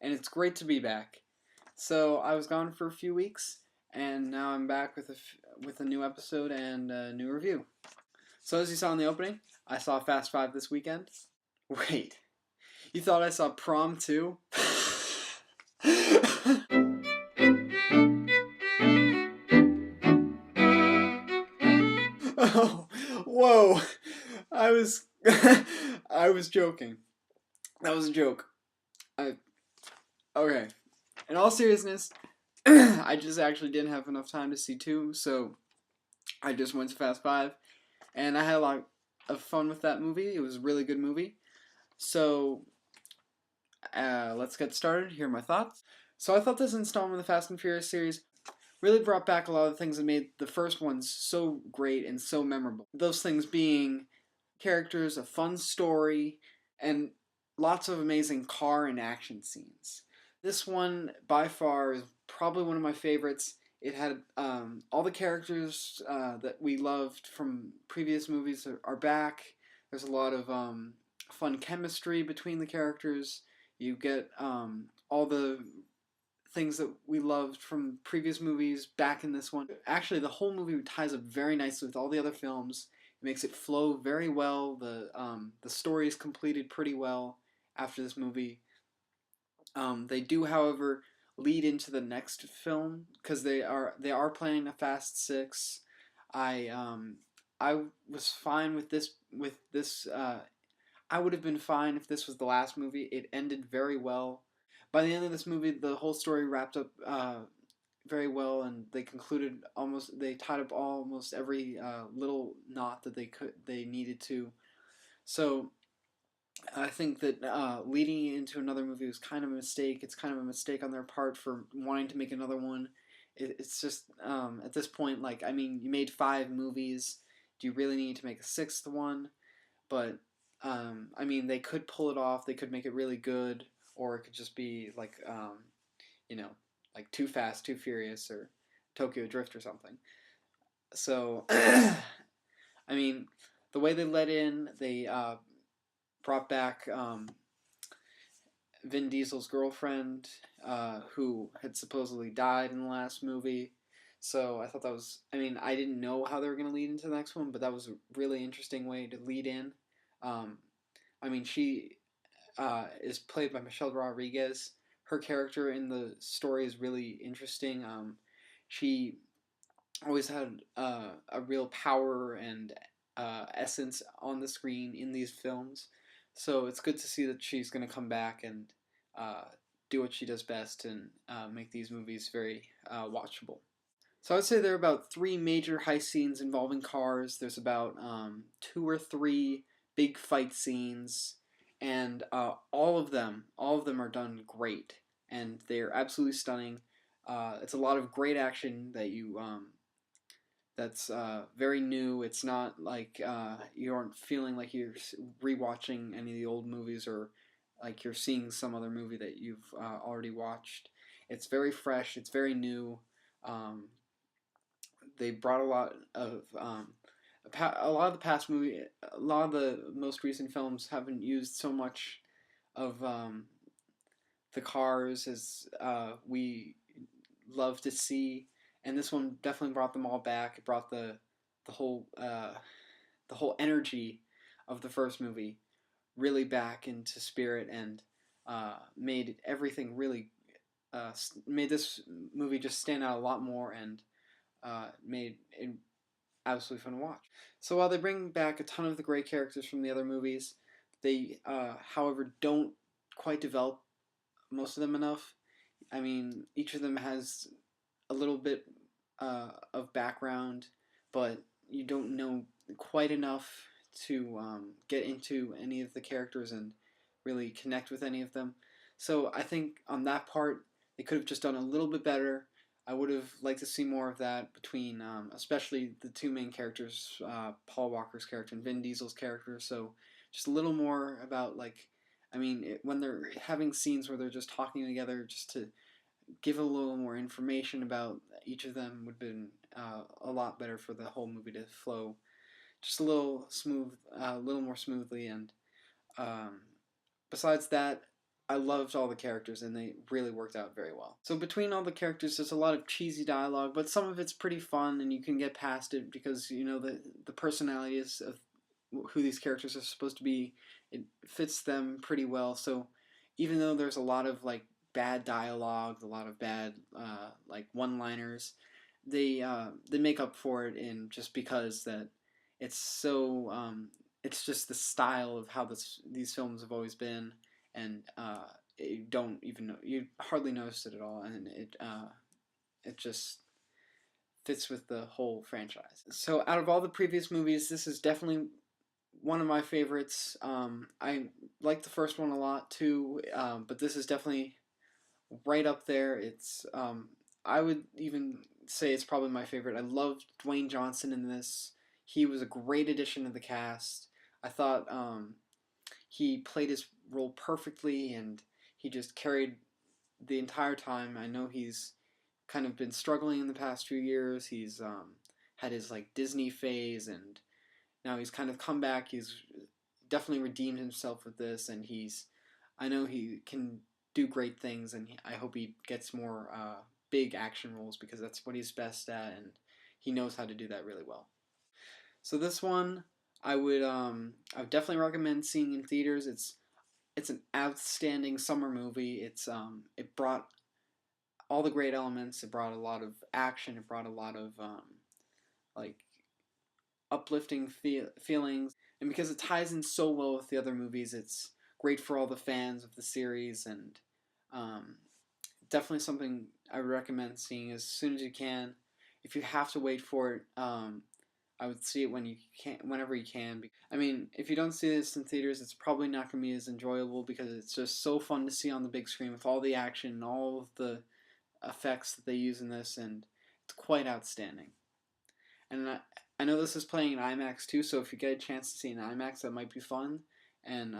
and it's great to be back. So I was gone for a few weeks, and now I'm back with a new episode and a new review. So as you saw in the opening, I saw Fast Five this weekend. Wait, you thought I saw Prom too? Oh, whoa! I was I was joking. That was a joke. I Okay. In all seriousness, I just actually didn't have enough time to see two, so I just went to Fast Five, and I had a lot of fun with that movie. It was a really good movie. So let's get started. Here are my thoughts. So I thought this installment of the Fast and Furious series really brought back a lot of the things that made the first ones so great and so memorable. Those things being characters, a fun story, and lots of amazing car and action scenes. This one, by far, is probably one of my favorites. It had all the characters that we loved from previous movies are back. There's a lot of fun chemistry between the characters. You get all the things that we loved from previous movies back in this one. Actually, the whole movie ties up very nicely with all the other films. It makes it flow very well. The story is completed pretty well after this movie. They do, however, lead into the next film because they are planning a Fast Six. I was fine with this. I would have been fine if this was the last movie. It ended very well. By the end of this movie, the whole story wrapped up very well, and they tied up almost every little knot that they needed to. So I think that leading into another movie was kind of a mistake. It's kind of a mistake on their part for wanting to make another one. It's just at this point, like, I mean, you made 5 movies. Do you really need to make a 6th one? But I mean, they could pull it off. They could make it really good, or it could just be like, you know, like Too Fast, Too Furious, or Tokyo Drift or something. So, I mean, the way they brought back Vin Diesel's girlfriend, who had supposedly died in the last movie. So I thought that was, I mean, I didn't know how they were going to lead into the next one, but that was a really interesting way to lead in. Um, I mean, she is played by Michelle Rodriguez. Her character in the story is really interesting. She always had a real power and essence on the screen in these films. So it's good to see that she's going to come back and uh, do what she does best and make these movies very watchable. So I would say there are about 3 major heist scenes involving cars. There's about 2 or 3 big fight scenes, and all of them are done great, and they're absolutely stunning. It's a lot of great action that's very new. It's not like you aren't feeling like you're rewatching any of the old movies or like you're seeing some other movie that you've already watched. It's very fresh. It's very new. Um, they brought a lot of the past movie, a lot of the most recent films haven't used so much of the cars as we love to see, and this one definitely brought them all back. It brought the whole the whole energy of the first movie really back into spirit and made everything really made this movie just stand out a lot more and made it absolutely fun to watch. So while they bring back a ton of the great characters from the other movies, they, however, don't quite develop most of them enough. I mean, each of them has a little bit of background, but you don't know quite enough to get into any of the characters and really connect with any of them. So I think on that part, they could have just done a little bit better. I would have liked to see more of that between, especially the 2 main characters, Paul Walker's character and Vin Diesel's character. So just a little more about, like, I mean, when they're having scenes where they're just talking together, just to give a little more information about each of them would have been a lot better for the whole movie to flow just a little more smoothly. And um, besides that, I loved all the characters, and they really worked out very well. So between all the characters, there's a lot of cheesy dialogue, but some of it's pretty fun, and you can get past it because the personalities of who these characters are supposed to be, it fits them pretty well. So even though there's a lot of like bad dialogue, a lot of bad like one-liners, they make up for it in just because that it's so it's just the style of how these films have always been, and you don't even know, you hardly notice it at all, and it just fits with the whole franchise. So out of all the previous movies, this is definitely one of my favorites. I like the first one a lot too, but this is definitely right up there. It's I would even say it's probably my favorite. I loved Dwayne Johnson in this. He was a great addition to the cast. I thought he played his role perfectly, and he just carried the entire time. I know he's kind of been struggling in the past few years. He's had his like Disney phase, and now he's kind of come back. He's definitely redeemed himself with this, and I know he can do great things, and I hope he gets more big action roles because that's what he's best at, and he knows how to do that really well. So this one, I would definitely recommend seeing in theaters. It's an outstanding summer movie. It brought all the great elements. It brought a lot of action. It brought a lot of like uplifting feelings, and because it ties in so well with the other movies, it's great for all the fans of the series, and definitely something I would recommend seeing as soon as you can. If you have to wait for it, I would see it whenever you can. I mean, if you don't see this in theaters, it's probably not going to be as enjoyable because it's just so fun to see on the big screen with all the action and all of the effects that they use in this, and it's quite outstanding. And I know this is playing in IMAX too, so if you get a chance to see it in IMAX, that might be fun, and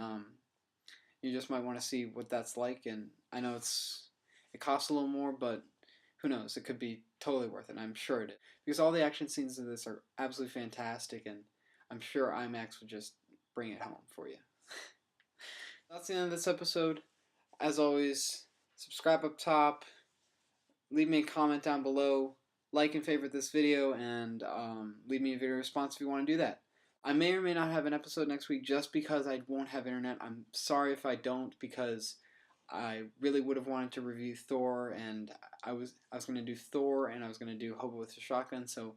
you just might want to see what that's like. And I know it costs a little more, but who knows? It could be totally worth it. I'm sure it is, because all the action scenes of this are absolutely fantastic, and I'm sure IMAX would just bring it home for you. That's the end of this episode. As always, subscribe up top, leave me a comment down below, like and favorite this video, and leave me a video response if you want to do that. I may or may not have an episode next week just because I won't have internet. I'm sorry if I don't, because I really would have wanted to review Thor, and I was going to do Thor, and I was going to do Hobo with a Shotgun, so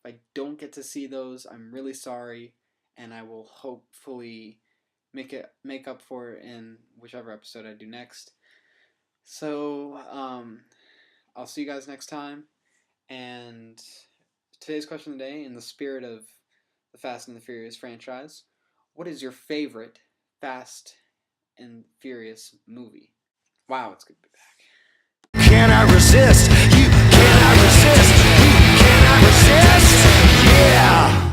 if I don't get to see those, I'm really sorry, and I will hopefully make up for it in whichever episode I do next. So, I'll see you guys next time, and today's question of the day, in the spirit of the Fast and the Furious franchise, what is your favorite Fast and Furious movie? Wow, it's good to be back. Can I resist? You cannot resist. You cannot resist. Yeah.